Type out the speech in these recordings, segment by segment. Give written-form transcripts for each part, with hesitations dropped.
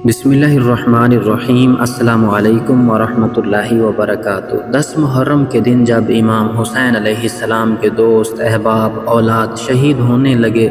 बिस्मिल्लाहिर्रहमानिर्रहीम। अस्सलामु अलैकुम वरहमतुल्लाहि वबरकातुहू। 10 मुहर्रम के दिन जब इमाम हुसैन अलैहिस्सलाम के दोस्त, अहबाब, औलाद शहीद होने लगे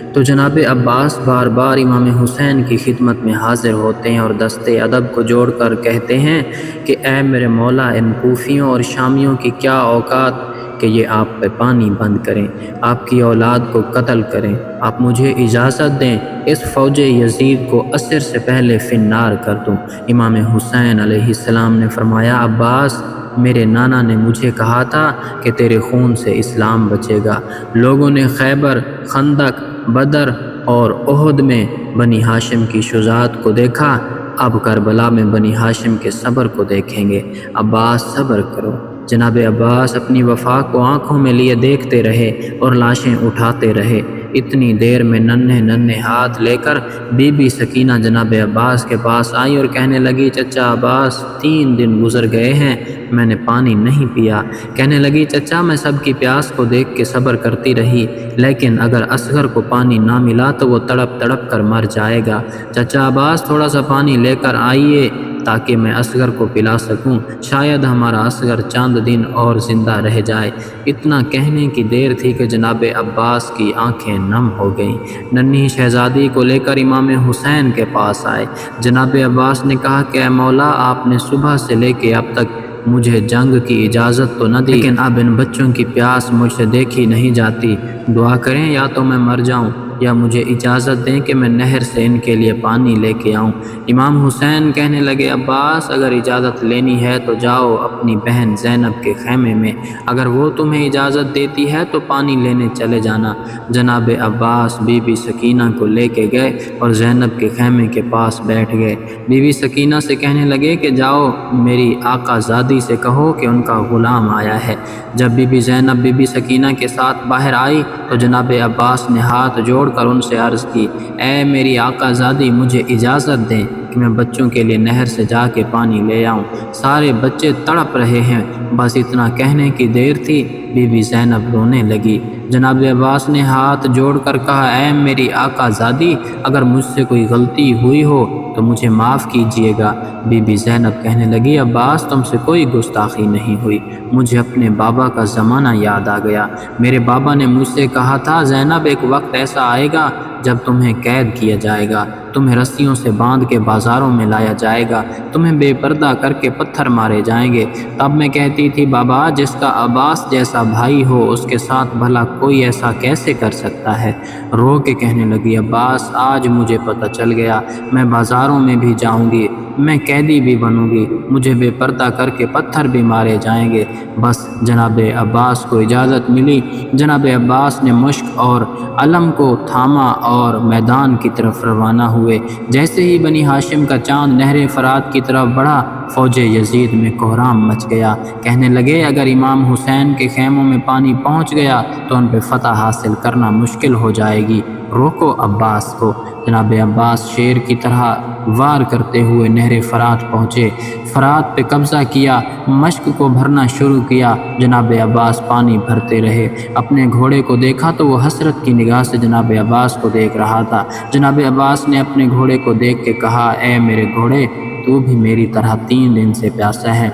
तो जनाब अब्बास बार बार इमाम हुसैन की खिदमत में हाजिर होते हैं और दस्ते अदब को जोड़कर कहते हैं कि ऐ मेरे मौला, इन कूफियों और शामियों की क्या औकात कि ये आप पे पानी बंद करें, आपकी औलाद को कत्ल करें। आप मुझे इजाज़त दें इस फ़ौज यजीद को असर से पहले फिन्नार कर दूं। इमाम हुसैन अलैहिस्सलाम ने फरमाया, अब्बास, मेरे नाना ने मुझे कहा था कि तेरे खून से इस्लाम बचेगा। लोगों ने खैबर, खंदक, बदर और ओहद में बनी हाशिम की शुजाअत को देखा, अब करबला में बनी हाशिम के सब्र को देखेंगे। अब्बास, सब्र करो। जनाब अब्बास अपनी वफा को आंखों में लिए देखते रहे और लाशें उठाते रहे। इतनी देर में नन्हे नन्हे हाथ लेकर बीबी सकीना जनाब अब्बास के पास आई और कहने लगी, चचा अब्बास, 3 दिन गुजर गए हैं, मैंने पानी नहीं पिया। कहने लगी, चचा, मैं सबकी प्यास को देख के सब्र करती रही, लेकिन अगर असगर को पानी ना मिला तो वो तड़प तड़प कर मर जाएगा। चचा अब्बास, थोड़ा सा पानी लेकर आइए ताकि मैं असगर को पिला सकूं, शायद हमारा असगर चंद दिन और ज़िंदा रह जाए। इतना कहने की देर थी कि जनाब अब्बास की आंखें नम हो गईं। नन्ही शहजादी को लेकर इमाम हुसैन के पास आए। जनाब अब्बास ने कहा कि ऐ मौला, आपने सुबह से लेके अब तक मुझे जंग की इजाज़त तो न दी, लेकिन अब इन बच्चों की प्यास मुझसे देखी नहीं जाती। दुआ करें, या तो मैं मर जाऊं या मुझे इजाज़त दें कि मैं नहर से इनके लिए पानी लेके आऊं। इमाम हुसैन कहने लगे, अब्बास, अगर इजाज़त लेनी है तो जाओ अपनी बहन ज़ैनब के खैमे में, अगर वो तुम्हें इजाज़त देती है तो पानी लेने चले जाना। जनाब अब्बास बीबी सकीना को लेके गए और ज़ैनब के खैमे के पास बैठ गए। बीबी सकीना से कहने लगे कि जाओ मेरी आकाज़ादी से कहो कि उनका ग़ुलाम आया है। जब बीबी ज़ैनब बीबी सकीना के साथ बाहर आई तो जनाब अब्बास ने हाथ जोड़कर उनसे अर्ज़ की, ऐ मेरी आकाज़ादी, मुझे इजाज़त दें कि मैं बच्चों के लिए नहर से जाके पानी ले आऊं। सारे बच्चे तड़प रहे हैं। बस इतना कहने की देर थी, बीबी ज़ैनब रोने लगी। जनाब अब्बास ने हाथ जोड़कर कहा, ऐ मेरी आकाज़ादी, अगर मुझसे कोई गलती हुई हो तो मुझे माफ़ कीजिएगा। बीबी ज़ैनब कहने लगी, अब्बास, तुमसे कोई गुस्ताखी नहीं हुई, मुझे अपने बाबा का ज़माना याद आ गया। मेरे बाबा ने मुझसे कहा था, ज़ैनब, एक वक्त ऐसा आएगा जब तुम्हें कैद किया जाएगा, तुम्हें रस्सियों से बांध के बाज़ारों में लाया जाएगा, तुम्हें बेपर्दा करके पत्थर मारे जाएंगे। तब मैं कहती थी, बाबा, जिसका अब्बास जैसा भाई हो उसके साथ भला कोई ऐसा कैसे कर सकता है। रो के कहने लगी, अब्बास, आज मुझे पता चल गया, मैं बाज़ारों में भी जाऊंगी, मैं कैदी भी बनूंगी, मुझे बेपर्दा करके पत्थर भी मारे जाएंगे। बस जनाब अब्बास को इजाज़त मिली। जनाब अब्बास ने मुश्क और अलम को थामा और मैदान की तरफ रवाना हुए। जैसे ही बनी हाशिम का चाँद नहर फरात की तरफ बढ़ा, फ़ौज यजीद में कोहराम मच गया। कहने लगे, अगर इमाम हुसैन के खैमों में पानी पहुंच गया तो उन पर फतह हासिल करना मुश्किल हो जाएगी, रोको अब्बास को। जनाब अब्बास शेर की तरह वार करते हुए नहर फरात पहुँचे, फरात पे कब्ज़ा किया, मश्क को भरना शुरू किया। जनाब अब्बास पानी भरते रहे। अपने घोड़े को देखा तो वो हसरत की निगाह से जनाब अब्बास को देख रहा था। जनाब अब्बास ने अपने घोड़े को देख के कहा, ऐ मेरे घोड़े, तू भी मेरी तरह 3 दिन से प्यासा है,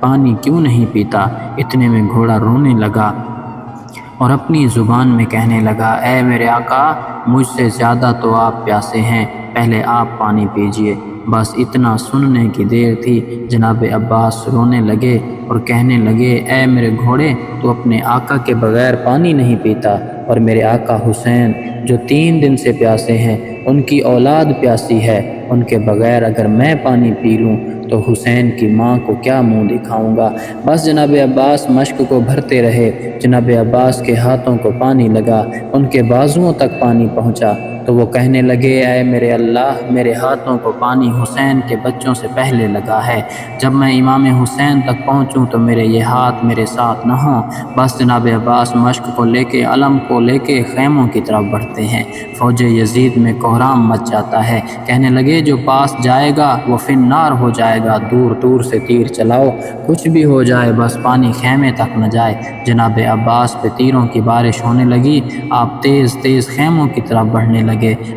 पानी क्यों नहीं पीता। इतने में घोड़ा रोने लगा और अपनी ज़ुबान में कहने लगा, ऐ मेरे आका, मुझसे ज़्यादा तो आप प्यासे हैं, पहले आप पानी पीजिए। बस इतना सुनने की देर थी, जनाब अब्बास रोने लगे और कहने लगे, ऐ मेरे घोड़े, तो अपने आका के बग़ैर पानी नहीं पीता, और मेरे आका हुसैन जो 3 दिन से प्यासे हैं, उनकी औलाद प्यासी है, उनके बग़ैर अगर मैं पानी पी लूँ तो हुसैन की माँ को क्या मुंह दिखाऊंगा। बस जनाब अब्बास मश्क को भरते रहे। जनाब अब्बास के हाथों को पानी लगा, उनके बाजुओं तक पानी पहुँचा तो वो कहने लगे, ऐ मेरे अल्लाह, मेरे हाथों को पानी हुसैन के बच्चों से पहले लगा है, जब मैं इमाम हुसैन तक पहुँचूँ तो मेरे ये हाथ मेरे साथ न हों। बस जनाब अब्बास मश्क को लेके, अलम को लेके खैमों की तरफ बढ़ते हैं। फ़ौज यजीद में कोहराम मच जाता है। कहने लगे, जो पास जाएगा वो फिन्नार हो जाएगा, दूर दूर से तीर चलाओ, कुछ भी हो जाए, बस पानी खैमे तक न जाए। जनाब अब्बास पे तीरों की बारिश होने लगी। आप तेज़ तेज़ खैमों की तरफ बढ़ने लगे।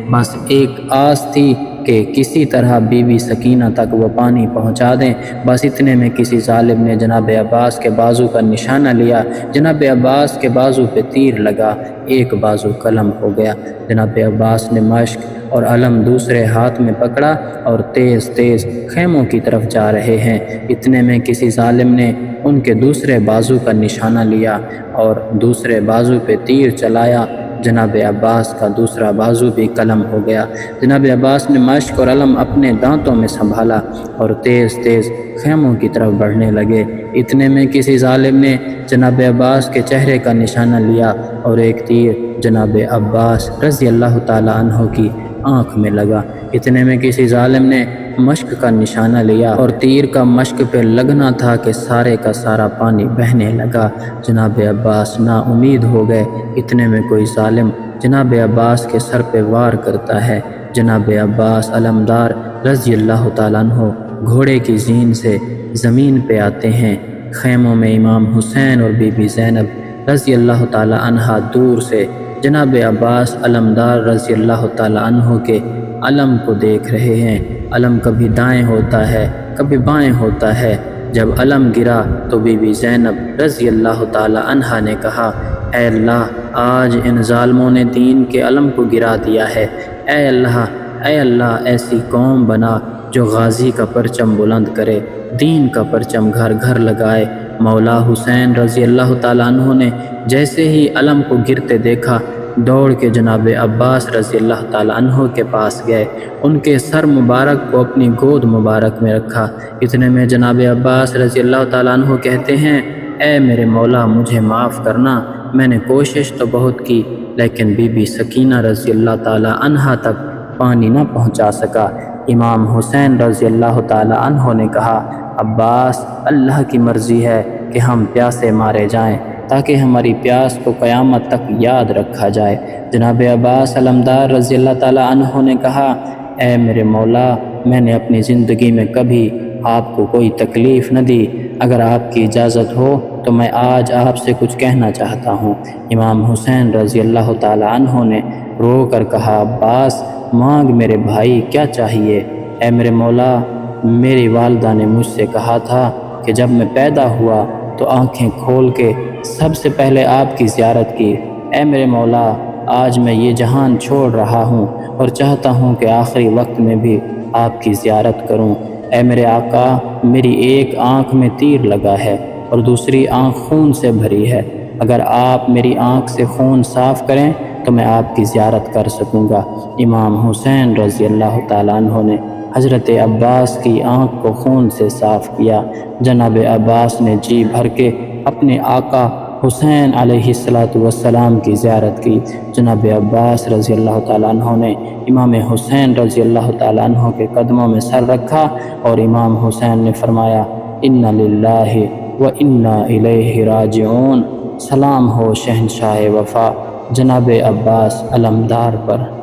बस एक आस थी کہ کسی طرح بی بی سکینہ تک وہ پانی پہنچا دیں۔ بس اتنے میں کسی ظالم نے جناب عباس کے بازو کا نشانہ لیا۔ جناب عباس کے بازو پہ تیر لگا، ایک بازو قلم ہو گیا۔ جناب عباس نے مشک اور علم دوسرے ہاتھ میں پکڑا اور تیز تیز خیموں کی طرف جا رہے ہیں۔ اتنے میں کسی ظالم نے ان کے دوسرے بازو کا نشانہ لیا اور دوسرے بازو پہ تیر چلایا۔ جناب عباس کا دوسرا بازو بھی قلم ہو گیا۔ جناب عباس نے مشک اور علم اپنے دانتوں میں سنبھالا اور تیز تیز خیموں کی طرف بڑھنے لگے۔ اتنے میں کسی ظالم نے جناب عباس کے چہرے کا نشانہ لیا اور ایک تیر جناب عباس رضی اللہ تعالیٰ عنہ کی آنکھ میں لگا۔ اتنے میں کسی ظالم نے مشک کا نشانہ لیا اور تیر کا مشک پہ لگنا تھا کہ سارے کا سارا پانی بہنے لگا۔ جناب عباس نا امید ہو گئے۔ اتنے میں کوئی ظالم جناب عباس کے سر پہ وار کرتا ہے۔ جناب عباس علمدار رضی اللہ تعالیٰ عنہ گھوڑے کی زین سے زمین پہ آتے ہیں۔ خیموں میں امام حسین اور بی بی زینب رضی اللہ تعالیٰ عنہ دور سے جناب عباس علمدار رضی اللہ تعالیٰ عنہ کے علم کو دیکھ رہے ہیں۔ علم کبھی دائیں ہوتا ہے، کبھی بائیں ہوتا ہے۔ جب علم گرا تو بی بی زینب رضی اللہ تعالیٰ عنہ نے کہا، اے اللہ، آج ان ظالموں نے دین کے علم کو گرا دیا ہے۔ اے اللہ، ایسی قوم بنا جو غازی کا پرچم بلند کرے، دین کا پرچم گھر گھر لگائے۔ مولا حسین رضی اللہ تعالیٰ عنہ نے جیسے ہی علم کو گرتے دیکھا، دوڑ کے جناب عباس رضی اللہ تعالیٰ عنہ کے پاس گئے، ان کے سر مبارک کو اپنی گود مبارک میں رکھا۔ اتنے میں جناب عباس رضی اللہ تعالیٰ عنہ کہتے ہیں، اے میرے مولا، مجھے معاف کرنا، میں نے کوشش تو بہت کی لیکن بی بی سکینہ رضی اللہ تعالیٰ عنہ تک پانی نہ پہنچا سکا۔ امام حسین رضی اللہ تعالیٰ عنہ نے کہا، عباس، اللہ کی مرضی ہے کہ ہم پیاسے مارے جائیں تاکہ ہماری پیاس کو قیامت تک یاد رکھا جائے۔ جناب عباس علمدار رضی اللہ تعالیٰ عنہ نے کہا، اے میرے مولا، میں نے اپنی زندگی میں کبھی آپ کو کوئی تکلیف نہ دی، اگر آپ کی اجازت ہو تو میں آج آپ سے کچھ کہنا چاہتا ہوں۔ امام حسین رضی اللہ تعالیٰ عنہ نے رو کر کہا، عباس، مانگ میرے بھائی، کیا چاہیے؟ اے میرے مولا، میری والدہ نے مجھ سے کہا تھا کہ جب میں پیدا ہوا تو آنکھیں کھول کے سب سے پہلے آپ کی زیارت کی۔ اے میرے مولا، آج میں یہ جہان چھوڑ رہا ہوں اور چاہتا ہوں کہ آخری وقت میں بھی آپ کی زیارت کروں۔ اے میرے آقا، میری ایک آنکھ میں تیر لگا ہے اور دوسری آنکھ خون سے بھری ہے، اگر آپ میری آنکھ سے خون صاف کریں تو میں آپ کی زیارت کر سکوں گا۔ امام حسین رضی اللہ تعالیٰ عنہ نے حضرت عباس کی آنکھ کو خون سے صاف کیا۔ جناب عباس نے جی بھر کے اپنے آقا حسین علیہ السلام کی زیارت کی۔ جناب عباس رضی اللہ تعالیٰ عنہ نے امام حسین رضی اللہ تعالیٰ عنہ کے قدموں میں سر رکھا اور امام حسین نے فرمایا، اِنَّ لِلَّهِ وَإِنَّا إِلَيْهِ راجعون۔ سلام ہو شہنشاہ وفا جناب عباس علمدار پر۔